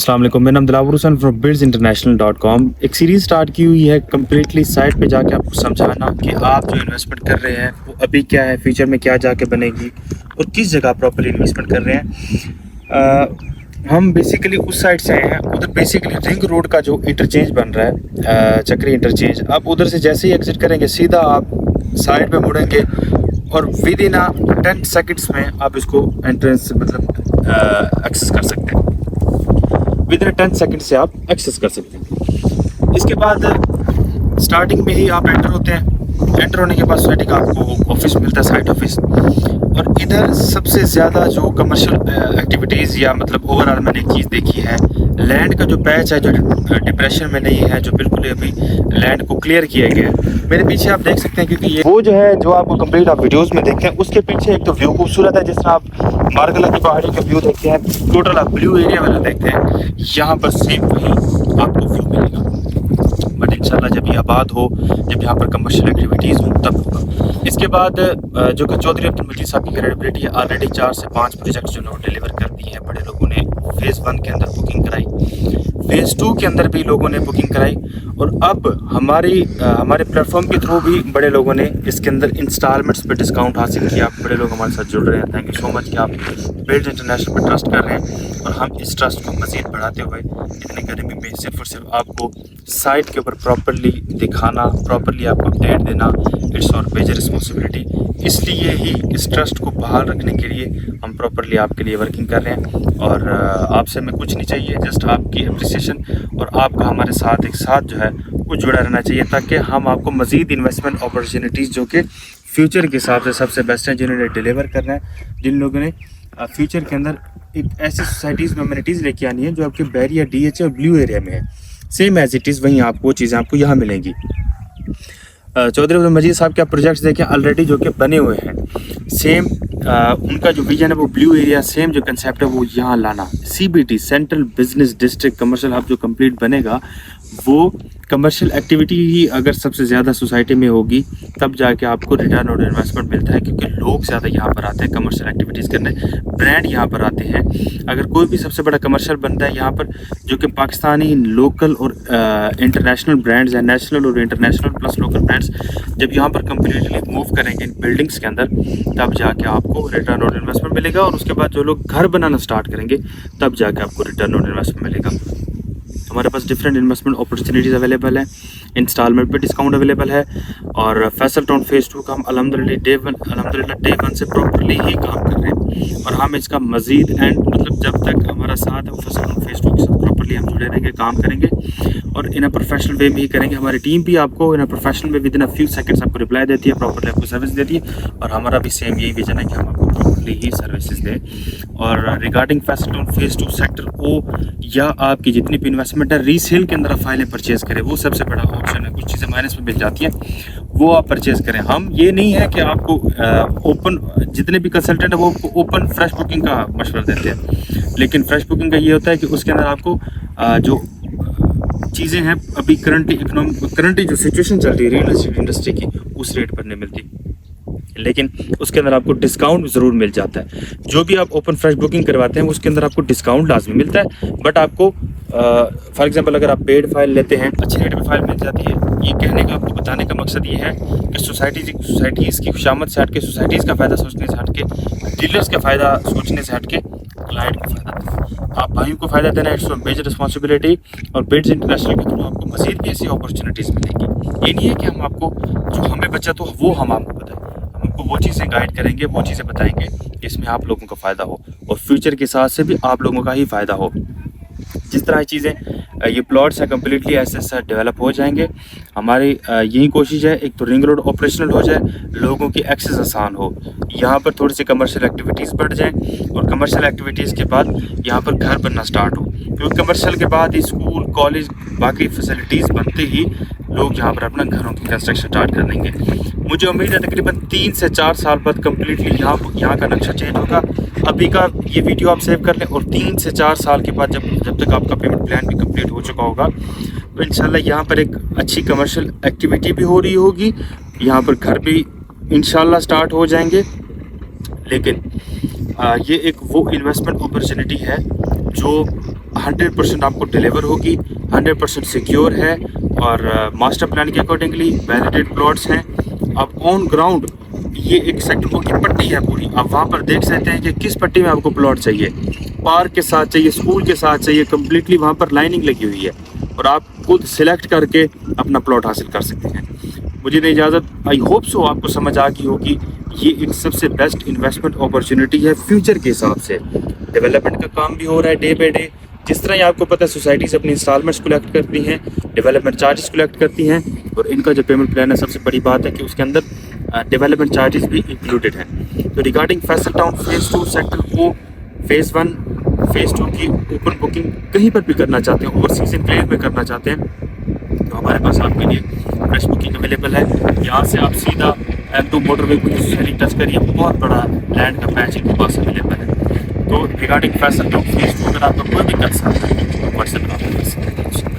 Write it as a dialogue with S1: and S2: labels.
S1: अस्सलाम वालेकुम, मेरा नाम दिलावर हुसैन फ्रॉम buildsinternational.com। एक सीरीज़ स्टार्ट की हुई है कम्प्लीटली साइट पे जाके आपको समझाना कि आप जो इन्वेस्टमेंट कर रहे हैं वो अभी क्या है, फ्यूचर में क्या जाके बनेगी और किस जगह प्रॉपर्ली इन्वेस्टमेंट कर रहे हैं। हम बेसिकली उस साइड से आए हैं, उधर बेसिकली रिंग रोड का जो इंटरचेंज बन रहा है, चक्री इंटरचेंज। अब उधर से जैसे ही एग्जिट करेंगे सीधा आप साइड पे मुड़ेंगे और विद इन 10 सेकंड्स में आप इसको एंट्रेंस मतलब एक्सेस कर सकते हैं। विद इन 10 सेकंड से आप एक्सेस कर सकते हैं। इसके बाद स्टार्टिंग में ही आप एंटर होते हैं। एंटर होने के बाद सोसाइटी का आपको ऑफिस मिलता है, साइट ऑफिस। और इधर सबसे ज़्यादा जो कमर्शियल एक्टिविटीज़ या मतलब ओवरऑल मैंने एक चीज़ देखी है, लैंड का जो पैच है जो डिप्रेशन में नहीं है, जो बिल्कुल ही अभी लैंड को क्लियर किया गया है। मेरे पीछे आप देख सकते हैं, क्योंकि ये वो जो है जो आपको कंप्लीट आप वीडियोस में देखते हैं, उसके पीछे एक तो व्यू खूबसूरत है। जिस तरह आप मार्गला की पहाड़ी का व्यू देखते हैं, टोटल आप ब्लू एरिया वाला देखते हैं, यहाँ पर सेम वही आपको व्यू मिलेगा। बट इंशाल्लाह जब ये आबाद हो, जब यहाँ पर कमर्शियल एक्टिविटीज़ हो, तब होगा। इसके बाद जो कि चौधरी अब्दुल मजीद साहब की क्रेडिबिलिटी है, ऑलरेडी 4 से 5 प्रोजेक्ट जो लोग डिलीवर कर दिए हैं। बड़े लोगों ने फेज़ 1 के अंदर बुकिंग कराई, फेज़ 2 के अंदर भी लोगों ने बुकिंग कराई, और अब हमारे प्लेटफॉर्म के थ्रू भी बड़े लोगों ने इसके अंदर इंस्टॉलमेंट्स पे डिस्काउंट हासिल किया। बड़े लोग हमारे साथ जुड़ रहे हैं। थैंक यू सो मच कि आप बिल्ड इंटरनेशनल पर ट्रस्ट कर रहे हैं, और हम इस ट्रस्ट को मज़ीद बढ़ाते हुए इतनी गर्मी में सिर्फ और सिर्फ आपको साइट के ऊपर प्रॉपरली दिखाना, प्रॉपरली आपको अपडेट देना, इट्स और मेजर रिस्पॉन्सिबिलिटी। इसलिए ही इस ट्रस्ट को बहाल रखने के लिए हम प्रॉपरली आपके लिए वर्किंग कर रहे हैं। और आपसे हमें कुछ नहीं चाहिए, जस्ट आपकी अप्रिसिएशन और आपका हमारे साथ एक साथ जो है वो जुड़ा रहना चाहिए, ताकि हम आपको मज़ीद इन्वेस्टमेंट अपॉर्चुनिटीज़ जो कि फ्यूचर के हिसाब से सबसे बेस्ट हैं, जिन्होंने डिलीवर करना है, जिन लोगों ने फ्यूचर के अंदर एक ऐसी सोसाइटीज़ में अमेनिटीज़ लेके आनी है जो आपके बैरियर DH और ब्लू एरिया में है, सेम एज इट इज़ वहीं आपको चीज़ें आपको यहाँ मिलेंगी। चौधरी अब्दुल मजीद साहब के आप प्रोजेक्ट्स देखें ऑलरेडी जो कि बने हुए हैं, सेम उनका जो विजन है वो ब्लू एरिया, सेम जो कंसेप्ट है वो यहाँ लाना। CBD central business district commercial hub जो कंप्लीट बनेगा, वो कमर्शियल एक्टिविटी ही अगर सबसे ज़्यादा सोसाइटी में होगी तब जाके आपको रिटर्न और इन्वेस्टमेंट मिलता है, क्योंकि लोग ज़्यादा यहाँ पर आते हैं कमर्शियल एक्टिविटीज़ करने, ब्रांड यहाँ पर आते हैं। अगर कोई भी सबसे बड़ा कमर्शियल बनता है यहाँ पर, जो कि पाकिस्तानी लोकल और इंटरनेशनल ब्रांड्स हैं, नेशनल और इंटरनेशनल प्लस लोकल ब्रांड्स जब यहाँ पर कम्प्लीटली मूव करेंगे इन बिल्डिंग्स के अंदर, तब जाके आपको रिटर्न और इन्वेस्टमेंट मिलेगा। और उसके बाद जो लोग घर बनाना स्टार्ट करेंगे तब जाके आपको रिटर्न और इन्वेस्टमेंट मिलेगा। हमारे पास डिफरेंट इन्वेस्टमेंट अपॉर्चुनिटीज़ अवेलेबल है, इंस्टॉलमेंट पे डिस्काउंट अवेलेबल है। और फैसल टाउन फेज़ 2 का हम अल्हम्दुलिल्लाह डे वन से प्रॉपरली ही काम कर रहे हैं, और हम इसका मज़ीद एंड मतलब जब तक हमारा साथ है वो फैसल टाउन फेज़ 2 के साथ प्रॉपरली हम जुड़े रहेंगे, काम करेंगे और इन अ प्रोफेशनल वे में ही करेंगे। हमारी टीम भी आपको in a professional way within a few seconds आपको रिप्लाई देती है, प्रॉपरली आपको सर्विस देती है, और हमारा भी सेम यही विजन है कि हम आपको प्रॉपरली ही सर्विसेज दें। और regarding Faisal town phase 2 sector O या आपकी जितनी भी इन्वेस्टमेंट है, रीसेल के अंदर आप फाइलें परचेज़ करें, वो सबसे बड़ा ऑप्शन है। कुछ चीज़ें माइनस में मिल जाती हैं, वो आप परचेज़ करें। हम ये नहीं है कि आपको ओपन, जितने भी कंसल्टेंट है वो आपको ओपन फ्रेश बुकिंग का मशवरा देते हैं, लेकिन फ्रेश बुकिंग का ये होता है कि उसके अंदर आपको जो चीज़ें हैं अभी करंटली जो सिचुएशन चल रही है रियल एस्टेट इंडस्ट्री की, उस रेट पर नहीं मिलती, लेकिन उसके अंदर आपको डिस्काउंट ज़रूर मिल जाता है। जो भी आप ओपन फ्रेश बुकिंग करवाते हैं उसके अंदर आपको डिस्काउंट लाजमी मिलता है। बट आपको फॉर एग्जांपल अगर आप पेड फाइल लेते हैं, अच्छे रेट में फाइल मिल जाती है। ये कहने का, आपको बताने का मकसद ये है कि सोसाइटीज़ की खुशामद से हट के, सोसाइटीज़ का फ़ायदा सोचने से हट के, डीलर्स का फ़ायदा सोचने से हट के क्लाइंट को फ़ायदा देना, आप भाइयों को फ़ायदा देना, इट्स मेजर रिस्पॉन्सिबिलिटी। और बिल्ड्स इंटरनेशनल के थ्रू आपको मज़ीद भी ऐसी अपॉर्चुनिटीज़ मिलेंगी। ये नहीं है कि हम आपको जो हमें बचा तो वो हम आपको बताएं, आपको वो चीज़ें गाइड करेंगे, वो चीज़ें बताएंगे जिसमें आप लोगों का फ़ायदा हो और फ्यूचर के साथ से भी आप लोगों का ही फ़ायदा हो। जिस तरह चीज़ें ये प्लॉट्स हैं कम्प्लीटली ऐसे ऐसे डेवलप हो जाएंगे। हमारी यही कोशिश है, एक तो रिंग रोड ऑपरेशनल हो जाए, लोगों की एक्सेस आसान हो, यहाँ पर थोड़ी सी कमर्शियल एक्टिविटीज़ बढ़ जाएँ, और कमर्शियल एक्टिविटीज़ के बाद यहाँ पर घर बनना स्टार्ट हो, क्योंकि कमर्शियल के बाद ही स्कूल, कॉलेज, बाकी फैसिलिटीज़ बनते ही लोग यहाँ पर अपना घरों की कंस्ट्रक्शन स्टार्ट कर देंगे। मुझे उम्मीद है तकरीबन 3 से 4 साल बाद कम्प्लीटली यहाँ का नक्शा चेंज होगा। अभी का ये वीडियो आप सेव कर लें, और 3 से 4 साल के बाद जब तक आपका पेमेंट प्लान भी कंप्लीट हो चुका होगा, तो इंशाल्लाह यहाँ पर एक अच्छी कमर्शियल एक्टिविटी भी हो रही होगी, यहाँ पर घर भी इंशाल्लाह स्टार्ट हो जाएंगे। लेकिन ये एक वो इन्वेस्टमेंट अपॉर्चुनिटी है जो 100% आपको डिलीवर होगी, 100% सिक्योर है और मास्टर प्लान के अकॉर्डिंगली वैलिडेट प्लॉट्स हैं। अब ऑन ग्राउंड ये एक सेक्टरों की पट्टी है पूरी, आप वहाँ पर देख सकते हैं कि किस पट्टी में आपको प्लॉट चाहिए, पार्क के साथ चाहिए, स्कूल के साथ चाहिए, कम्प्लीटली वहाँ पर लाइनिंग लगी हुई है और आप खुद सिलेक्ट करके अपना प्लॉट हासिल कर सकते हैं। मुझे नहीं इजाज़त, आई होप सो आपको समझ आ गई होगी। ये एक सबसे बेस्ट इन्वेस्टमेंट अपॉर्चुनिटी है फ्यूचर के हिसाब से। डेवलपमेंट का काम भी हो रहा है डे बाई डे। जिस तरह ही आपको पता है सोसाइटीज़ अपनी इंस्टॉलमेंट्स कलेक्ट करती हैं, डेवलपमेंट चार्जेस कलेक्ट करती हैं और इनका जो पेमेंट प्लान है, सबसे बड़ी बात है कि उसके अंदर डेवलपमेंट चार्जेस भी इंक्लूडेड हैं। तो regarding Faisal town phase 2 sector को फेज़ 1 फेज़ 2 की ओपन बुकिंग कहीं पर भी करना चाहते हैं, ओवरसीज एनक्लेव में करना चाहते हैं, तो हमारे पास आपके लिए फ्रेश बुकिंग अवेलेबल है। यहाँ से आप सीधा M2 मोटरवे को टच करिए, बहुत बड़ा लैंड का पैच इनके पास अवेलेबल है। तो रिगार्डिंग फैसल टाउन फेज़ 2 अगर आपका कोई भी कंसर्न है, व्हाट्सएप कर सकते हैं।